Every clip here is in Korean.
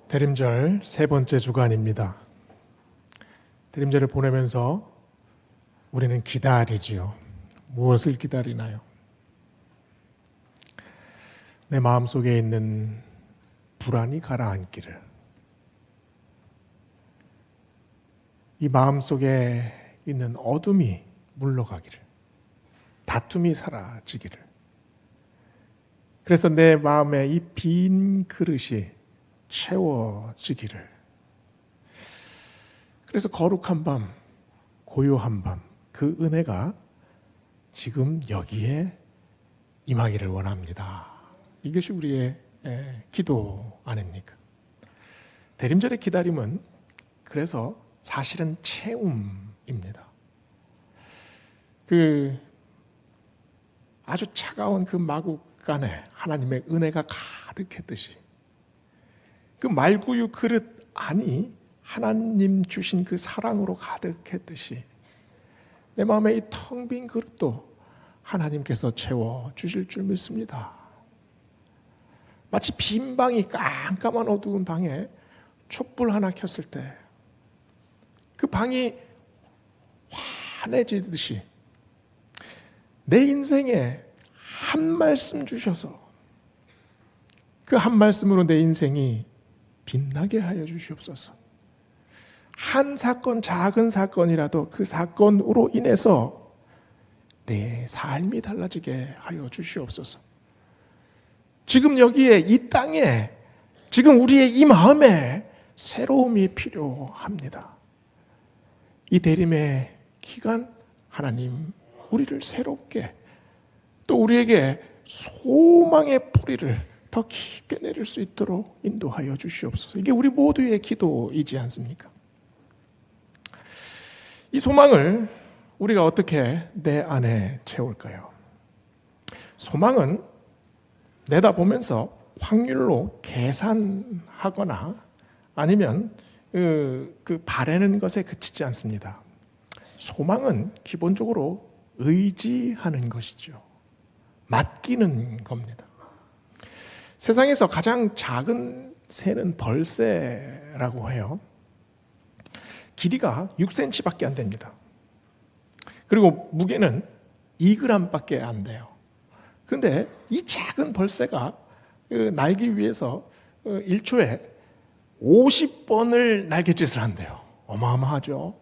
대림절 세 번째 주간입니다. 대림절을 보내면서 우리는 기다리지요. 무엇을 기다리나요? 내 마음속에 있는 불안이 가라앉기를, 이 마음속에 있는 어둠이 물러가기를, 다툼이 사라지기를, 그래서 내 마음에 이 빈 그릇이 채워지기를, 그래서 거룩한 밤, 고요한 밤, 그 은혜가 지금 여기에 임하기를 원합니다. 이것이 우리의 기도 아닙니까? 대림절의 기다림은 그래서 사실은 채움입니다. 아주 차가운 그 마국간에 하나님의 은혜가 가득했듯이, 그 말구유 그릇 안이 하나님 주신 그 사랑으로 가득했듯이, 내 마음의 이 텅 빈 그릇도 하나님께서 채워주실 줄 믿습니다. 마치 빈 방이, 깜깜한 어두운 방에 촛불 하나 켰을 때 그 방이 환해지듯이 내 인생에 한 말씀 주셔서 그 한 말씀으로 내 인생이 빛나게 하여 주시옵소서. 한 사건, 작은 사건이라도 그 사건으로 인해서 내 삶이 달라지게 하여 주시옵소서. 지금 여기에, 이 땅에, 지금 우리의 이 마음에 새로움이 필요합니다. 이 대림의 기간, 하나님 우리를 새롭게, 또 우리에게 소망의 뿌리를 더 깊게 내릴 수 있도록 인도하여 주시옵소서. 이게 우리 모두의 기도이지 않습니까? 이 소망을 우리가 어떻게 내 안에 채울까요? 소망은 내다보면서 확률로 계산하거나 아니면 바라는 것에 그치지 않습니다. 소망은 기본적으로 의지하는 것이죠. 맡기는 겁니다. 세상에서 가장 작은 새는 벌새라고 해요. 길이가 6cm밖에 안 됩니다. 그리고 무게는 2g밖에 안 돼요. 그런데 이 작은 벌새가 날기 위해서 1초에 50번을 날갯짓을 한대요. 어마어마하죠.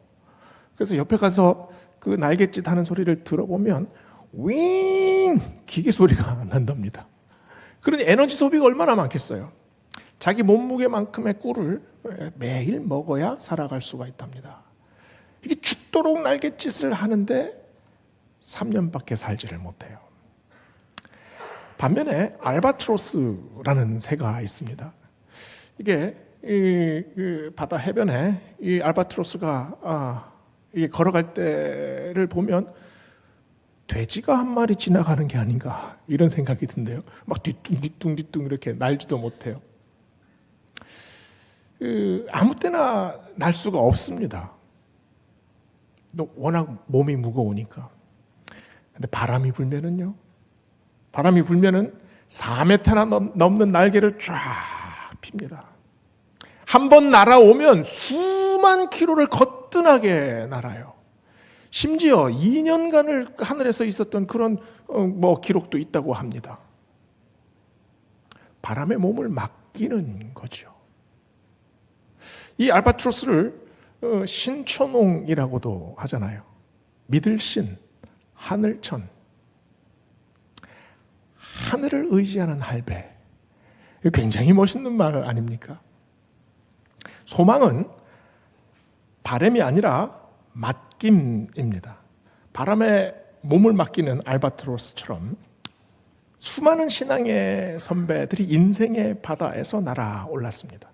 그래서 옆에 가서 그 날갯짓 하는 소리를 들어보면 윙 기계 소리가 난답니다. 그러니 에너지 소비가 얼마나 많겠어요. 자기 몸무게만큼의 꿀을 매일 먹어야 살아갈 수가 있답니다. 이게 죽도록 날갯짓을 하는데 3년밖에 살지를 못해요. 반면에 알바트로스라는 새가 있습니다. 이게 바다 해변에 이 알바트로스가 이게 걸어갈 때를 보면 돼지가 한 마리 지나가는 게 아닌가, 이런 생각이 든대요. 막 뒤뚱 이렇게 날지도 못해요. 아무 때나 날 수가 없습니다. 워낙 몸이 무거우니까. 근데 바람이 불면은 4m나 넘는 날개를 쫙 핍니다. 한 번 날아오면 수만 킬로를 거뜬하게 날아요. 심지어 2년간을 하늘에서 있었던 그런 기록도 있다고 합니다. 바람에 몸을 맡기는 거죠. 이 알바트로스를 신천홍이라고도 하잖아요. 믿을 신, 하늘천, 하늘을 의지하는 할배. 굉장히 멋있는 말 아닙니까? 소망은 바람이 아니라 맡김입니다. 바람에 몸을 맡기는 알바트로스처럼 수많은 신앙의 선배들이 인생의 바다에서 날아올랐습니다.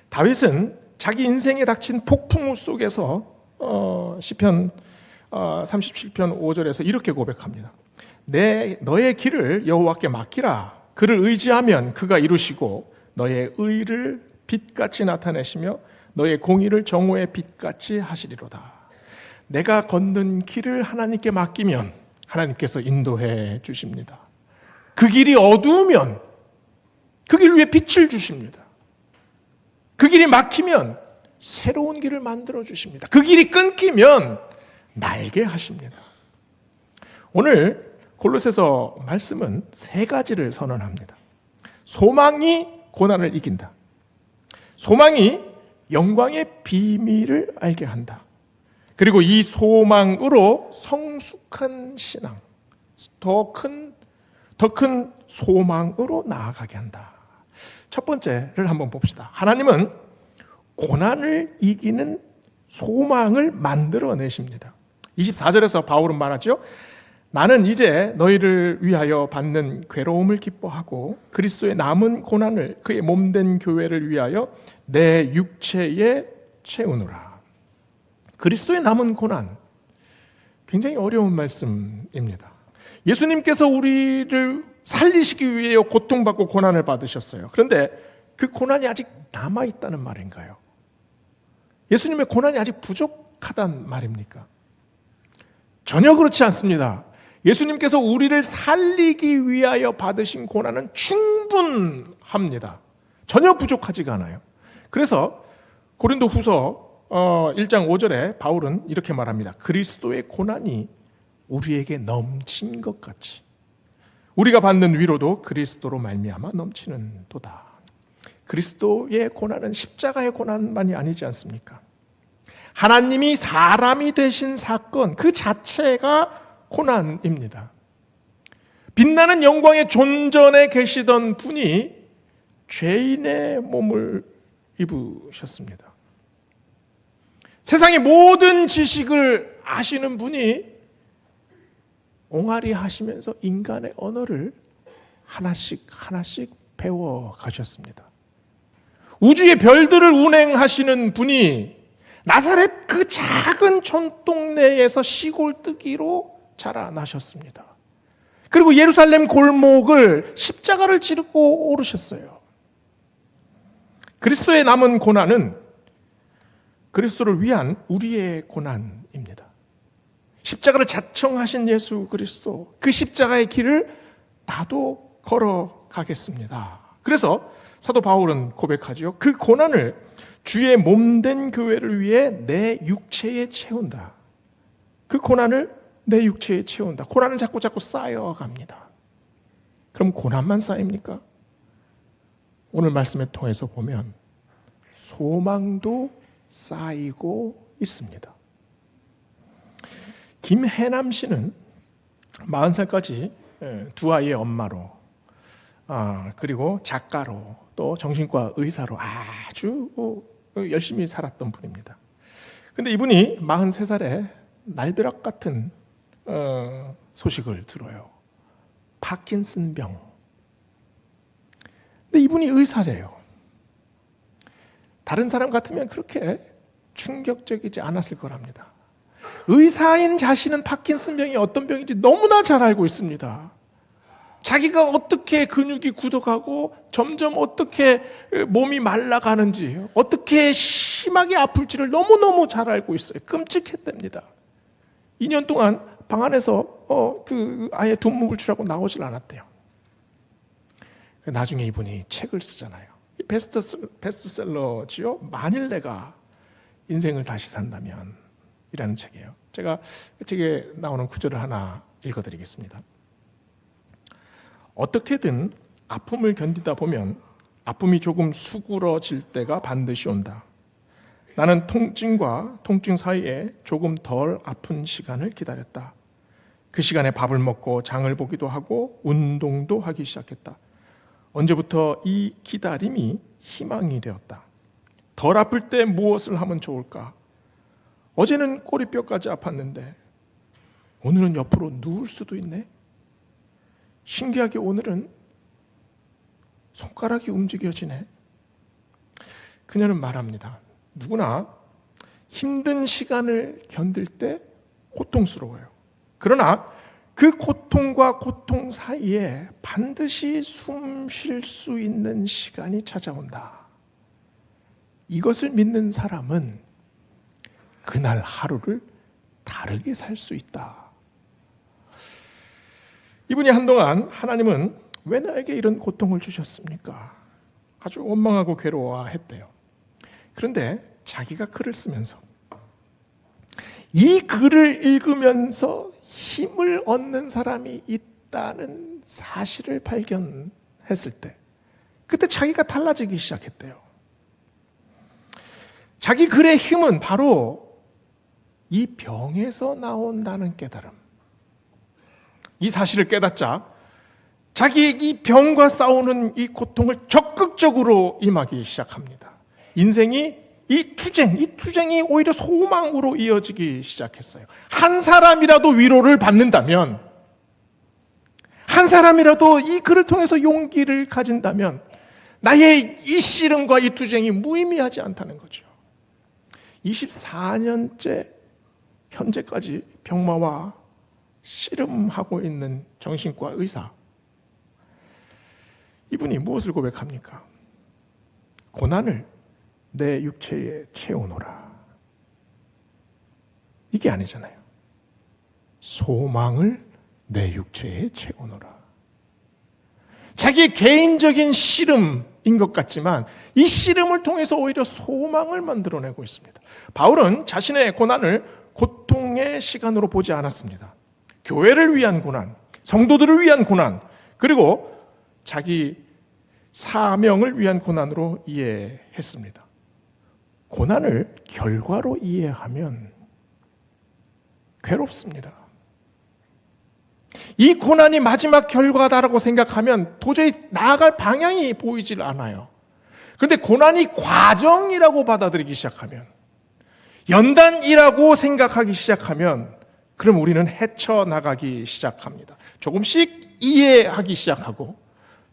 다윗은 자기 인생에 닥친 폭풍우 속에서 시편 37편 5절에서 이렇게 고백합니다. 너의 길을 여호와께 맡기라. 그를 의지하면 그가 이루시고 너의 의를 빛같이 나타내시며 너의 공의를 정오의 빛같이 하시리로다. 내가 걷는 길을 하나님께 맡기면 하나님께서 인도해 주십니다. 그 길이 어두우면 그 길 위에 빛을 주십니다. 그 길이 막히면 새로운 길을 만들어 주십니다. 그 길이 끊기면 날게 하십니다. 오늘 골로새서 말씀은 세 가지를 선언합니다. 소망이 고난을 이긴다. 소망이 영광의 비밀을 알게 한다. 그리고 이 소망으로 성숙한 신앙, 더 큰 소망으로 나아가게 한다. 첫 번째를 한번 봅시다. 하나님은 고난을 이기는 소망을 만들어내십니다. 24절에서 바울은 말하죠. 나는 이제 너희를 위하여 받는 괴로움을 기뻐하고 그리스도의 남은 고난을 그의 몸된 교회를 위하여 내 육체에 채우노라. 그리스도의 남은 고난, 굉장히 어려운 말씀입니다. 예수님께서 우리를 살리시기 위해 고통받고 고난을 받으셨어요. 그런데 그 고난이 아직 남아있다는 말인가요? 예수님의 고난이 아직 부족하단 말입니까? 전혀 그렇지 않습니다. 예수님께서 우리를 살리기 위하여 받으신 고난은 충분합니다. 전혀 부족하지가 않아요. 그래서 고린도 후서 1장 5절에 바울은 이렇게 말합니다. 그리스도의 고난이 우리에게 넘친 것 같이 우리가 받는 위로도 그리스도로 말미암아 넘치는 도다. 그리스도의 고난은 십자가의 고난만이 아니지 않습니까? 하나님이 사람이 되신 사건 그 자체가 고난입니다. 빛나는 영광의 존전에 계시던 분이 죄인의 몸을 입으셨습니다. 세상의 모든 지식을 아시는 분이 옹알이 하시면서 인간의 언어를 하나씩 배워 가셨습니다. 우주의 별들을 운행하시는 분이 나사렛 그 작은 촌동네에서 시골뜨기로 자라나셨습니다. 그리고 예루살렘 골목을 십자가를 지르고 오르셨어요. 그리스도의 남은 고난은 그리스도를 위한 우리의 고난입니다. 십자가를 자청하신 예수 그리스도, 그 십자가의 길을 나도 걸어가겠습니다. 그래서 사도 바울은 고백하죠. 그 고난을 주의 몸된 교회를 위해 내 육체에 채운다. 그 고난을 내 육체에 채운다. 고난은 자꾸 쌓여갑니다. 그럼 고난만 쌓입니까? 오늘 말씀을 통해서 보면 소망도 쌓이고 있습니다. 김혜남 씨는 40살까지 두 아이의 엄마로, 그리고 작가로, 또 정신과 의사로 아주 열심히 살았던 분입니다. 그런데 이분이 43살에 날벼락 같은 소식을 들어요. 파킨슨병. 근데 이분이 의사래요. 다른 사람 같으면 그렇게 충격적이지 않았을 거랍니다. 의사인 자신은 파킨슨병이 어떤 병인지 너무나 잘 알고 있습니다. 자기가 어떻게 근육이 굳어가고 점점 어떻게 몸이 말라가는지, 어떻게 심하게 아플지를 너무너무 잘 알고 있어요. 끔찍했답니다. 2년 동안 방 안에서 아예 돈목을 주라고 나오질 않았대요. 나중에 이분이 책을 쓰잖아요. 베스트셀러지요. 만일 내가 인생을 다시 산다면 이라는 책이에요. 제가 책에 나오는 구절을 하나 읽어드리겠습니다. 어떻게든 아픔을 견디다 보면 아픔이 조금 수그러질 때가 반드시 온다. 나는 통증과 통증 사이에 조금 덜 아픈 시간을 기다렸다. 그 시간에 밥을 먹고 장을 보기도 하고 운동도 하기 시작했다. 언제부터 이 기다림이 희망이 되었다. 덜 아플 때 무엇을 하면 좋을까? 어제는 꼬리뼈까지 아팠는데 오늘은 옆으로 누울 수도 있네. 신기하게 오늘은 손가락이 움직여지네. 그녀는 말합니다. 누구나 힘든 시간을 견딜 때 고통스러워요. 그러나 그 고통과 고통 사이에 반드시 숨 쉴 수 있는 시간이 찾아온다. 이것을 믿는 사람은 그날 하루를 다르게 살 수 있다. 이분이 한동안 하나님은 왜 나에게 이런 고통을 주셨습니까? 아주 원망하고 괴로워했대요. 그런데 자기가 글을 쓰면서 이 글을 읽으면서 힘을 얻는 사람이 있다는 사실을 발견했을 때 그때 자기가 달라지기 시작했대요. 자기 글의 힘은 바로 이 병에서 나온다는 깨달음. 이 사실을 깨닫자 자기의 이 병과 싸우는 이 고통을 적극적으로 임하기 시작합니다. 인생이 이 투쟁이 오히려 소망으로 이어지기 시작했어요. 한 사람이라도 위로를 받는다면, 한 사람이라도 이 글을 통해서 용기를 가진다면 나의 이 씨름과 이 투쟁이 무의미하지 않다는 거죠. 24년째 현재까지 병마와 씨름하고 있는 정신과 의사, 이분이 무엇을 고백합니까? 고난을 내 육체에 채우노라. 이게 아니잖아요. 소망을 내 육체에 채우노라. 자기의 개인적인 씨름인 것 같지만 이 씨름을 통해서 오히려 소망을 만들어내고 있습니다. 바울은 자신의 고난을 고통의 시간으로 보지 않았습니다. 교회를 위한 고난, 성도들을 위한 고난, 그리고 자기 사명을 위한 고난으로 이해했습니다. 고난을 결과로 이해하면 괴롭습니다. 이 고난이 마지막 결과다라고 생각하면 도저히 나아갈 방향이 보이질 않아요. 그런데 고난이 과정이라고 받아들이기 시작하면, 연단이라고 생각하기 시작하면, 그럼 우리는 헤쳐나가기 시작합니다. 조금씩 이해하기 시작하고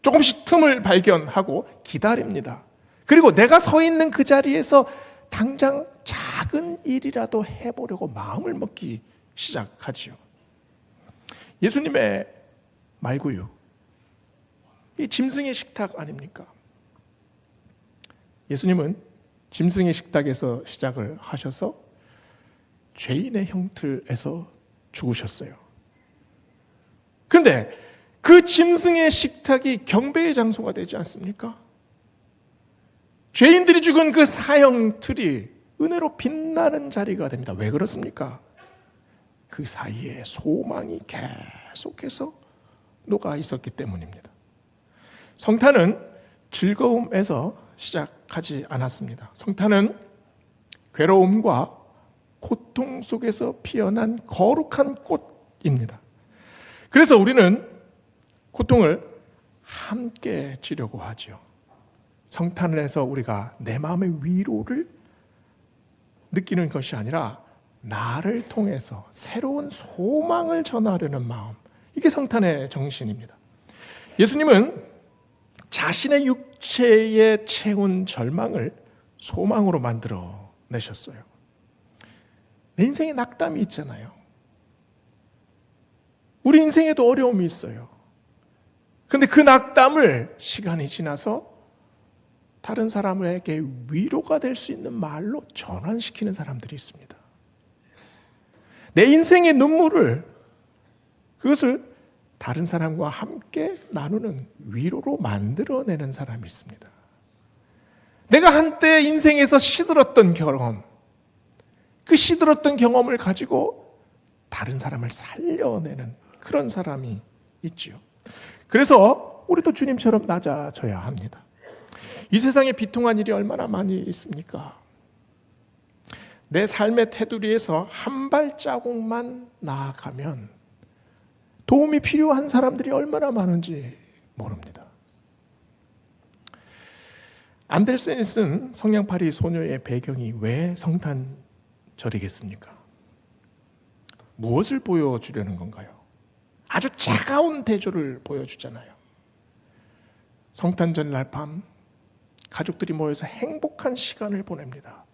조금씩 틈을 발견하고 기다립니다. 그리고 내가 서 있는 그 자리에서 당장 작은 일이라도 해보려고 마음을 먹기 시작하지요. 예수님의 말구유, 이 짐승의 식탁 아닙니까? 예수님은 짐승의 식탁에서 시작을 하셔서 죄인의 형틀에서 죽으셨어요. 그런데 그 짐승의 식탁이 경배의 장소가 되지 않습니까? 죄인들이 죽은 그 사형틀이 은혜로 빛나는 자리가 됩니다. 왜 그렇습니까? 그 사이에 소망이 계속해서 녹아 있었기 때문입니다. 성탄은 즐거움에서 시작하지 않았습니다. 성탄은 괴로움과 고통 속에서 피어난 거룩한 꽃입니다. 그래서 우리는 고통을 함께 지려고 하죠. 성탄을 해서 우리가 내 마음의 위로를 느끼는 것이 아니라 나를 통해서 새로운 소망을 전하려는 마음, 이게 성탄의 정신입니다. 예수님은 자신의 육체에 채운 절망을 소망으로 만들어 내셨어요. 내 인생에 낙담이 있잖아요. 우리 인생에도 어려움이 있어요. 그런데 그 낙담을 시간이 지나서 다른 사람에게 위로가 될 수 있는 말로 전환시키는 사람들이 있습니다. 내 인생의 눈물을, 그것을 다른 사람과 함께 나누는 위로로 만들어내는 사람이 있습니다. 내가 한때 인생에서 시들었던 경험, 그 시들었던 경험을 가지고 다른 사람을 살려내는 그런 사람이 있지요. 그래서 우리도 주님처럼 낮아져야 합니다. 이 세상에 비통한 일이 얼마나 많이 있습니까? 내 삶의 테두리에서 한 발자국만 나아가면 도움이 필요한 사람들이 얼마나 많은지 모릅니다. 안델센이 쓴 성냥팔이 소녀의 배경이 왜 성탄절이겠습니까? 무엇을 보여주려는 건가요? 아주 차가운 대조를 보여주잖아요. 성탄절 날 밤 가족들이 모여서 행복한 시간을 보냅니다.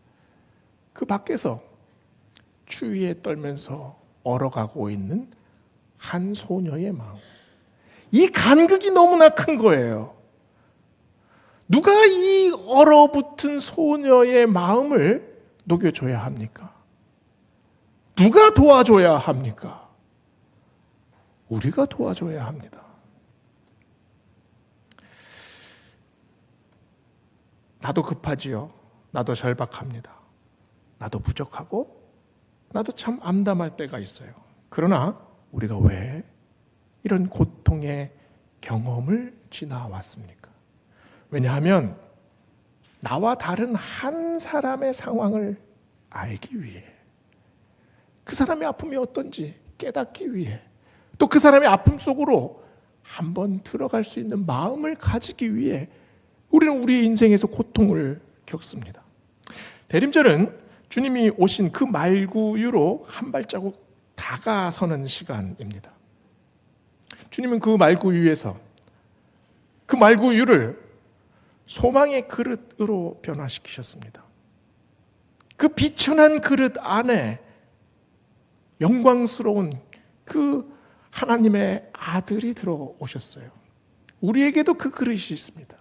그 밖에서 추위에 떨면서 얼어가고 있는 한 소녀의 마음, 이 간극이 너무나 큰 거예요. 누가 이 얼어붙은 소녀의 마음을 녹여줘야 합니까? 누가 도와줘야 합니까? 우리가 도와줘야 합니다. 나도 급하지요. 나도 절박합니다. 나도 부족하고 나도 참 암담할 때가 있어요. 그러나 우리가 왜 이런 고통의 경험을 지나왔습니까? 왜냐하면 나와 다른 한 사람의 상황을 알기 위해, 그 사람의 아픔이 어떤지 깨닫기 위해, 또 그 사람의 아픔 속으로 한번 들어갈 수 있는 마음을 가지기 위해 우리는 우리 인생에서 고통을 겪습니다. 대림절은 주님이 오신 그 말구유로 한 발자국 다가서는 시간입니다. 주님은 그 말구유에서 그 말구유를 소망의 그릇으로 변화시키셨습니다. 그 비천한 그릇 안에 영광스러운 그 하나님의 아들이 들어오셨어요. 우리에게도 그 그릇이 있습니다.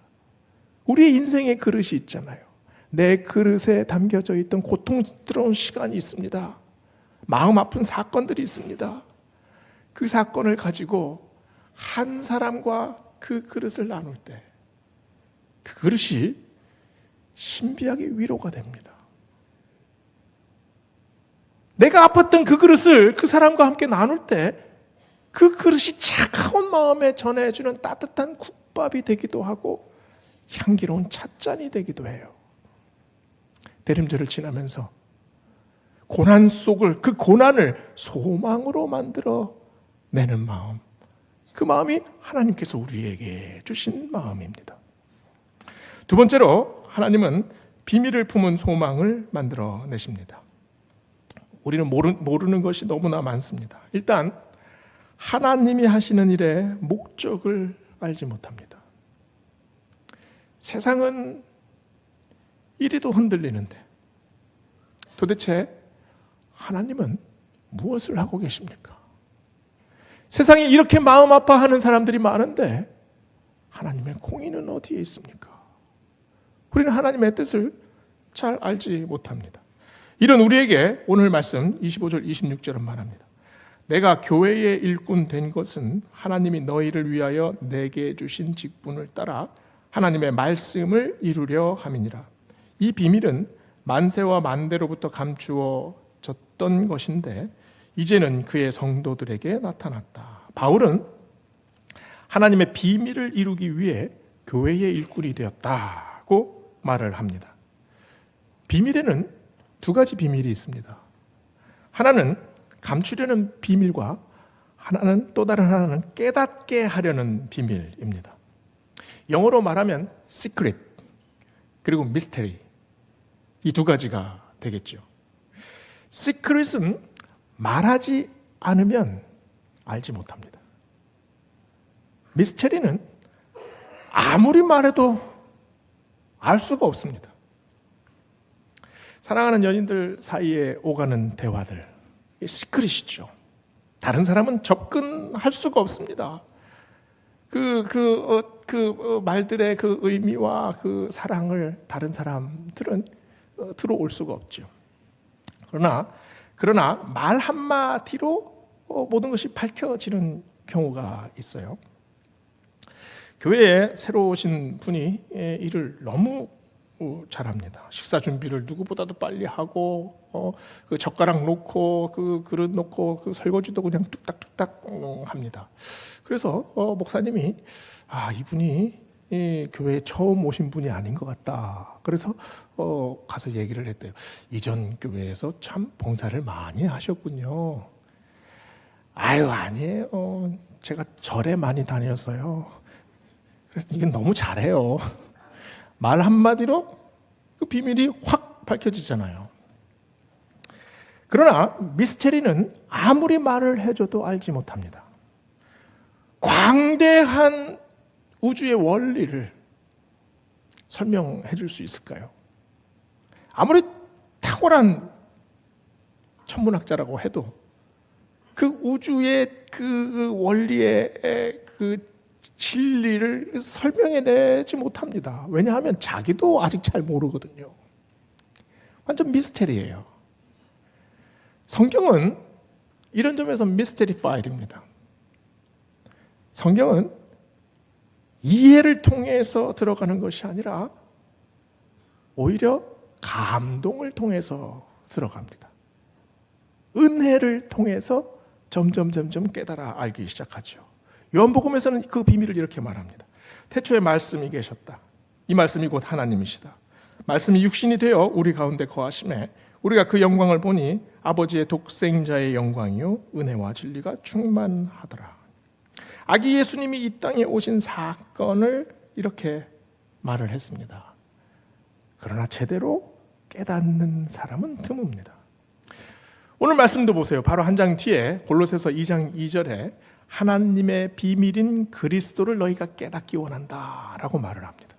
우리의 인생의 그릇이 있잖아요. 내 그릇에 담겨져 있던 고통스러운 시간이 있습니다. 마음 아픈 사건들이 있습니다. 그 사건을 가지고 한 사람과 그 그릇을 나눌 때 그 그릇이 신비하게 위로가 됩니다. 내가 아팠던 그 그릇을 그 사람과 함께 나눌 때 그 그릇이 차가운 마음에 전해주는 따뜻한 국밥이 되기도 하고 향기로운 찻잔이 되기도 해요. 대림절을 지나면서 고난 속을, 그 고난을 소망으로 만들어 내는 마음, 그 마음이 하나님께서 우리에게 주신 마음입니다. 두 번째로 하나님은 비밀을 품은 소망을 만들어 내십니다. 우리는 모르는 것이 너무나 많습니다. 일단 하나님이 하시는 일의 목적을 알지 못합니다. 세상은 이리도 흔들리는데 도대체 하나님은 무엇을 하고 계십니까? 세상에 이렇게 마음 아파하는 사람들이 많은데 하나님의 공의는 어디에 있습니까? 우리는 하나님의 뜻을 잘 알지 못합니다. 이런 우리에게 오늘 말씀 25절 26절은 말합니다. 내가 교회의 일꾼 된 것은 하나님이 너희를 위하여 내게 주신 직분을 따라 하나님의 말씀을 이루려 함이니라. 이 비밀은 만세와 만대로부터 감추어졌던 것인데 이제는 그의 성도들에게 나타났다. 바울은 하나님의 비밀을 이루기 위해 교회의 일꾼이 되었다고 말을 합니다. 비밀에는 두 가지 비밀이 있습니다. 하나는 감추려는 비밀과 또 다른 하나는 깨닫게 하려는 비밀입니다. 영어로 말하면 secret 그리고 mystery, 이 두 가지가 되겠죠. secret은 말하지 않으면 알지 못합니다. mystery는 아무리 말해도 알 수가 없습니다. 사랑하는 연인들 사이에 오가는 대화들, 시크릿이죠. 다른 사람은 접근할 수가 없습니다. 말들의 그 의미와 그 사랑을 다른 사람들은 들어올 수가 없죠. 그러나 말 한마디로 모든 것이 밝혀지는 경우가 있어요. 교회에 새로 오신 분이 일을 너무 잘합니다. 식사 준비를 누구보다도 빨리 하고 그 젓가락 놓고 그 그릇 놓고 그 설거지도 그냥 뚝딱뚝딱 합니다. 그래서 목사님이 이분이 교회에 처음 오신 분이 아닌 것 같다. 그래서 가서 얘기를 했대요. 이전 교회에서 참 봉사를 많이 하셨군요. 아니에요. 제가 절에 많이 다녔어요. 그래서 이게 너무 잘해요. 말 한마디로 그 비밀이 확 밝혀지잖아요. 그러나 미스테리는 아무리 말을 해줘도 알지 못합니다. 광대한 우주의 원리를 설명해 줄 수 있을까요? 아무리 탁월한 천문학자라고 해도 그 우주의 그 원리의 그 진리를 설명해내지 못합니다. 왜냐하면 자기도 아직 잘 모르거든요. 완전 미스테리예요. 성경은 이런 점에서 미스테리 파일입니다. 성경은 이해를 통해서 들어가는 것이 아니라 오히려 감동을 통해서 들어갑니다. 은혜를 통해서 점점 깨달아 알기 시작하죠. 요한복음에서는 그 비밀을 이렇게 말합니다. 태초에 말씀이 계셨다. 이 말씀이 곧 하나님이시다. 말씀이 육신이 되어 우리 가운데 거하심에 우리가 그 영광을 보니 아버지의 독생자의 영광이요 은혜와 진리가 충만하더라. 아기 예수님이 이 땅에 오신 사건을 이렇게 말을 했습니다. 그러나 제대로 깨닫는 사람은 드뭅니다. 오늘 말씀도 보세요. 바로 한 장 뒤에 골로새서 2장 2절에 하나님의 비밀인 그리스도를 너희가 깨닫기 원한다 라고 말을 합니다.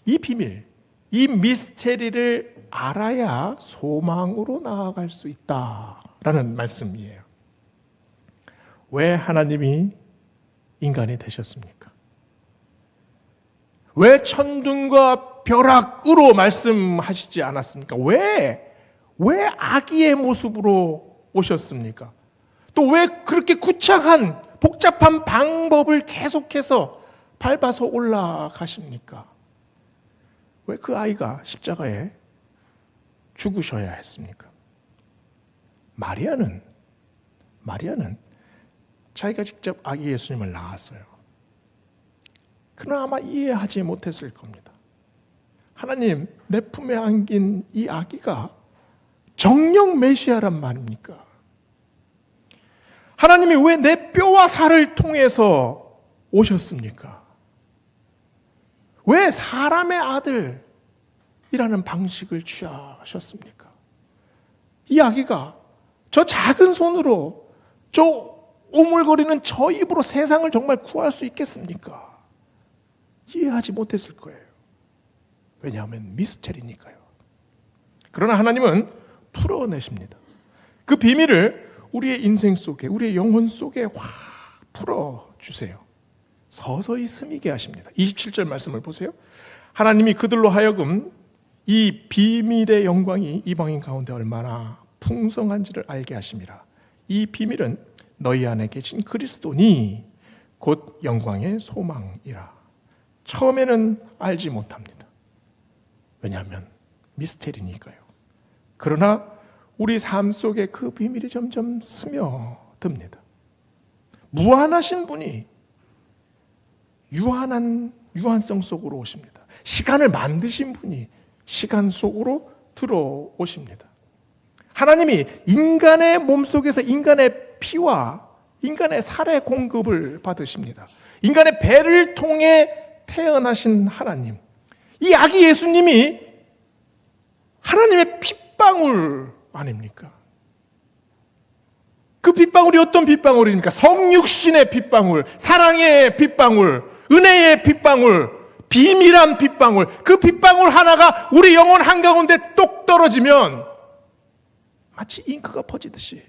이 비밀, 이 미스테리를 알아야 소망으로 나아갈 수 있다라는 말씀이에요. 왜 하나님이 인간이 되셨습니까? 왜 천둥과 벼락으로 말씀하시지 않았습니까? 왜 아기의 모습으로 오셨습니까? 또 왜 그렇게 구창한 복잡한 방법을 계속해서 밟아서 올라가십니까? 왜 그 아이가 십자가에 죽으셔야 했습니까? 마리아는 자기가 직접 아기 예수님을 낳았어요. 그러나 아마 이해하지 못했을 겁니다. 하나님, 내 품에 안긴 이 아기가 정령 메시아란 말입니까? 하나님이 왜 내 뼈와 살을 통해서 오셨습니까? 왜 사람의 아들이라는 방식을 취하셨습니까? 이 아기가 저 작은 손으로 저 오물거리는 저 입으로 세상을 정말 구할 수 있겠습니까? 이해하지 못했을 거예요. 왜냐하면 미스테리니까요. 그러나 하나님은 풀어내십니다. 그 비밀을 우리의 인생 속에, 우리의 영혼 속에 확 풀어주세요. 서서히 스미게 하십니다. 27절 말씀을 보세요. 하나님이 그들로 하여금 이 비밀의 영광이 이방인 가운데 얼마나 풍성한지를 알게 하심이라. 이 비밀은 너희 안에 계신 그리스도니 곧 영광의 소망이라. 처음에는 알지 못합니다. 왜냐하면 미스테리니까요. 그러나 우리 삶 속에 그 비밀이 점점 스며듭니다. 무한하신 분이 유한성 속으로 오십니다. 시간을 만드신 분이 시간 속으로 들어오십니다. 하나님이 인간의 몸속에서 인간의 피와 인간의 살의 공급을 받으십니다. 인간의 배를 통해 태어나신 하나님. 이 아기 예수님이 하나님의 핏방울 아닙니까? 그 핏방울이 어떤 핏방울입니까? 성육신의 핏방울, 사랑의 핏방울, 은혜의 핏방울, 비밀한 핏방울. 그 핏방울 하나가 우리 영혼 한가운데 똑 떨어지면 마치 잉크가 퍼지듯이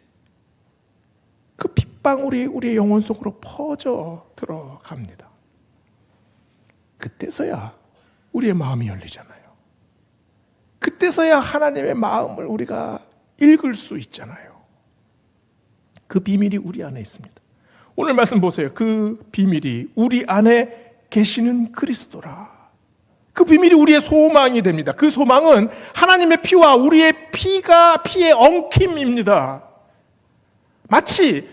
그 핏방울이 우리의 영혼 속으로 퍼져 들어갑니다. 그때서야 우리의 마음이 열리잖아요. 그때서야 하나님의 마음을 우리가 읽을 수 있잖아요. 그 비밀이 우리 안에 있습니다. 오늘 말씀 보세요. 그 비밀이 우리 안에 계시는 그리스도라. 그 비밀이 우리의 소망이 됩니다. 그 소망은 하나님의 피와 우리의 피의 엉킴입니다. 마치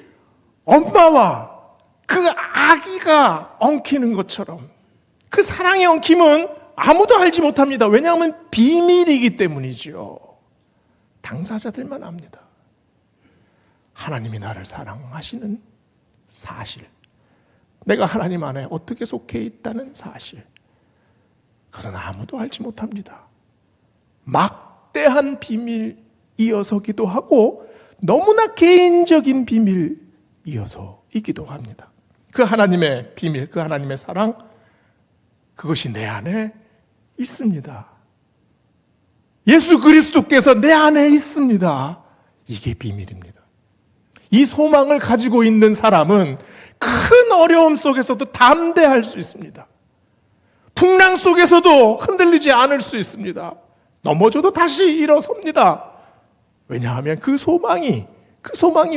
엄마와 그 아기가 엉키는 것처럼 그 사랑의 엉킴은 아무도 알지 못합니다. 왜냐하면 비밀이기 때문이죠. 당사자들만 압니다. 하나님이 나를 사랑하시는 사실, 내가 하나님 안에 어떻게 속해 있다는 사실, 그것은 아무도 알지 못합니다. 막대한 비밀이어서기도 하고 너무나 개인적인 비밀이어서이기도 합니다. 그 하나님의 비밀, 그 하나님의 사랑, 그것이 내 안에 있습니다. 예수 그리스도께서 내 안에 있습니다. 이게 비밀입니다. 이 소망을 가지고 있는 사람은 큰 어려움 속에서도 담대할 수 있습니다. 풍랑 속에서도 흔들리지 않을 수 있습니다. 넘어져도 다시 일어섭니다. 왜냐하면 그 소망이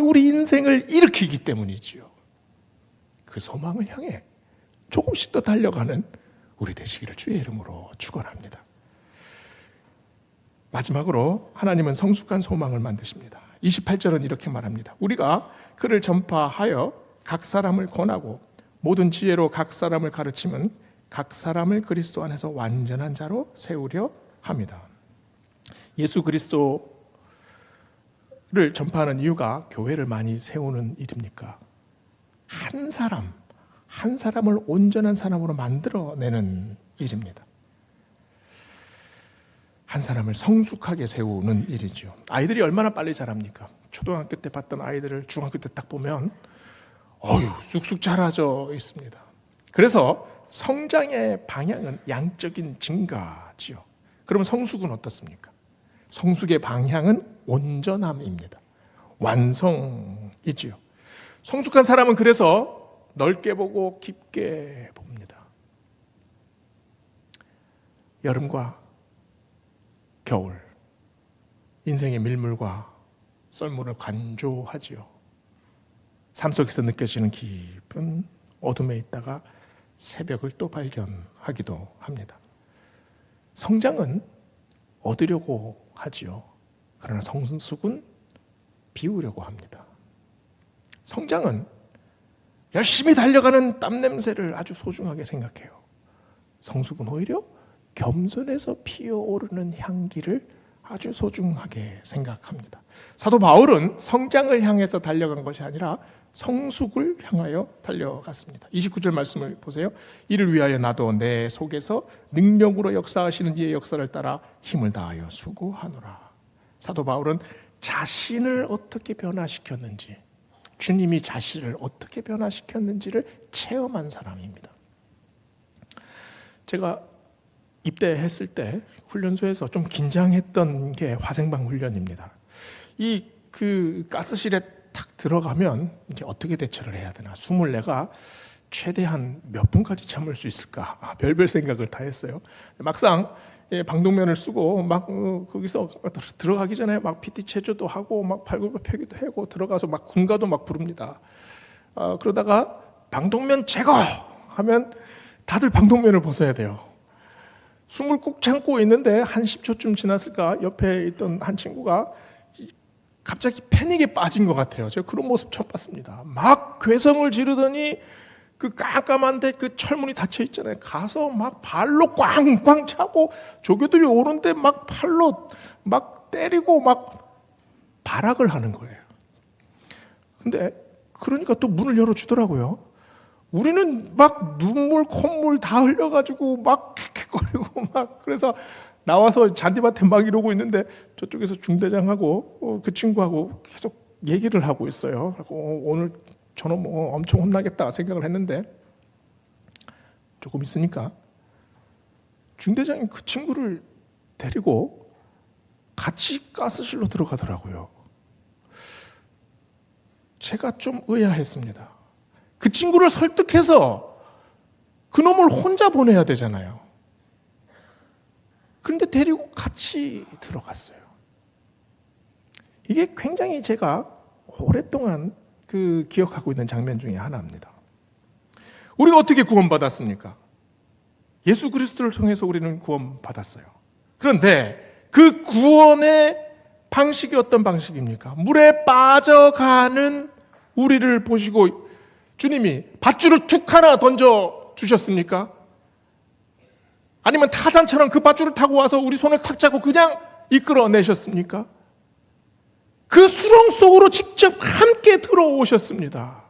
우리 인생을 일으키기 때문이지요. 그 소망을 향해 조금씩 더 달려가는 우리 되시기를 주의 이름으로 축원합니다. 마지막으로 하나님은 성숙한 소망을 만드십니다. 28절은 이렇게 말합니다. 우리가 그를 전파하여 각 사람을 권하고 모든 지혜로 각 사람을 가르치면 각 사람을 그리스도 안에서 완전한 자로 세우려 합니다. 예수 그리스도를 전파하는 이유가 교회를 많이 세우는 일입니까? 한 사람을 온전한 사람으로 만들어내는 일입니다. 한 사람을 성숙하게 세우는 일이죠. 아이들이 얼마나 빨리 자랍니까? 초등학교 때 봤던 아이들을 중학교 때 딱 보면 쑥쑥 자라져 있습니다. 그래서 성장의 방향은 양적인 증가지요. 그러면 성숙은 어떻습니까? 성숙의 방향은 온전함입니다. 완성이지요. 성숙한 사람은 그래서 넓게 보고 깊게 봅니다. 여름과 겨울, 인생의 밀물과 썰물을 관조하지요. 삶 속에서 느껴지는 깊은 어둠에 있다가 새벽을 또 발견하기도 합니다. 성장은 얻으려고 하지요. 그러나 성숙은 비우려고 합니다. 성장은 열심히 달려가는 땀 냄새를 아주 소중하게 생각해요. 성숙은 오히려 겸손해서 피어오르는 향기를 아주 소중하게 생각합니다. 사도 바울은 성장을 향해서 달려간 것이 아니라 성숙을 향하여 달려갔습니다. 29절 말씀을 보세요. 이를 위하여 나도 내 속에서 능력으로 역사하시는 이의 역사를 따라 힘을 다하여 수고하노라. 사도 바울은 자신을 어떻게 변화시켰는지, 주님이 자신을 어떻게 변화시켰는지를 체험한 사람입니다. 제가 입대했을 때 훈련소에서 좀 긴장했던 게 화생방 훈련입니다. 그 가스실에 탁 들어가면 이제 어떻게 대처를 해야 되나, 숨을 내가 최대한 몇 분까지 참을 수 있을까, 별별 생각을 다 했어요. 막상 방독면을 쓰고 막 거기서 들어가기 전에 막 PT 체조도 하고 막 발굽혀펴기도 하고 들어가서 막 군가도 막 부릅니다. 그러다가 방독면 제거하면 다들 방독면을 벗어야 돼요. 숨을 꾹 참고 있는데 한 10초쯤 지났을까, 옆에 있던 한 친구가 갑자기 패닉에 빠진 것 같아요. 제가 그런 모습 처음 봤습니다. 막 괴성을 지르더니 그 깜깜한데 그 철문이 닫혀 있잖아요. 가서 막 발로 꽝꽝 차고 조교들이 오는데 막 팔로 막 때리고 막 발악을 하는 거예요. 근데 그러니까 또 문을 열어주더라고요. 우리는 막 눈물, 콧물 다 흘려가지고 막 킥킥거리고 막, 그래서 나와서 잔디밭에 막 이러고 있는데 저쪽에서 중대장하고 그 친구하고 계속 얘기를 하고 있어요. 그리고 오늘 저는 뭐 엄청 혼나겠다 생각을 했는데 조금 있으니까 중대장이 그 친구를 데리고 같이 가스실로 들어가더라고요. 제가 좀 의아했습니다. 그 친구를 설득해서 그놈을 혼자 보내야 되잖아요. 그런데 데리고 같이 들어갔어요. 이게 굉장히 제가 오랫동안 기억하고 있는 장면 중에 하나입니다. 우리가 어떻게 구원받았습니까? 예수 그리스도를 통해서 우리는 구원받았어요. 그런데 그 구원의 방식이 어떤 방식입니까? 물에 빠져가는 우리를 보시고 주님이 밧줄을 툭 하나 던져 주셨습니까? 아니면 타잔처럼 그 밧줄을 타고 와서 우리 손을 탁 잡고 그냥 이끌어내셨습니까? 그 수렁 속으로 직접 함께 들어오셨습니다.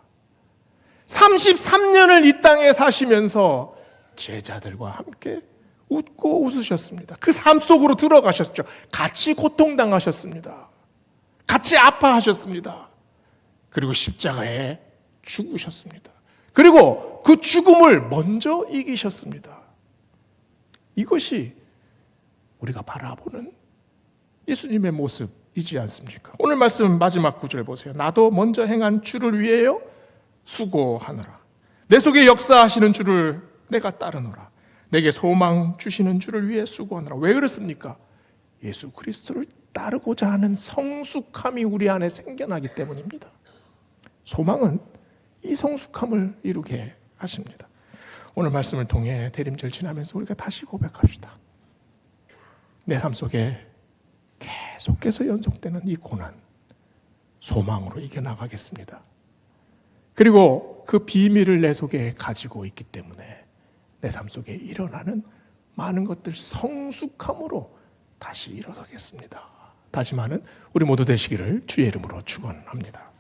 33년을 이 땅에 사시면서 제자들과 함께 웃고 웃으셨습니다. 그 삶 속으로 들어가셨죠. 같이 고통당하셨습니다. 같이 아파하셨습니다. 그리고 십자가에 죽으셨습니다. 그리고 그 죽음을 먼저 이기셨습니다. 이것이 우리가 바라보는 예수님의 모습이지 않습니까? 오늘 말씀 마지막 구절 보세요. 나도 먼저 행한 주를 위하여 수고하노라. 내 속에 역사하시는 주를 내가 따르노라. 내게 소망 주시는 주를 위해 수고하노라. 왜 그렇습니까? 예수 그리스도를 따르고자 하는 성숙함이 우리 안에 생겨나기 때문입니다. 소망은 이 성숙함을 이루게 하십니다. 오늘 말씀을 통해 대림절 지나면서 우리가 다시 고백합시다. 내 삶 속에 계속해서 연속되는 이 고난, 소망으로 이겨나가겠습니다. 그리고 그 비밀을 내 속에 가지고 있기 때문에 내 삶 속에 일어나는 많은 것들 성숙함으로 다시 일어서겠습니다. 다짐하는 우리 모두 되시기를 주의 이름으로 축원합니다.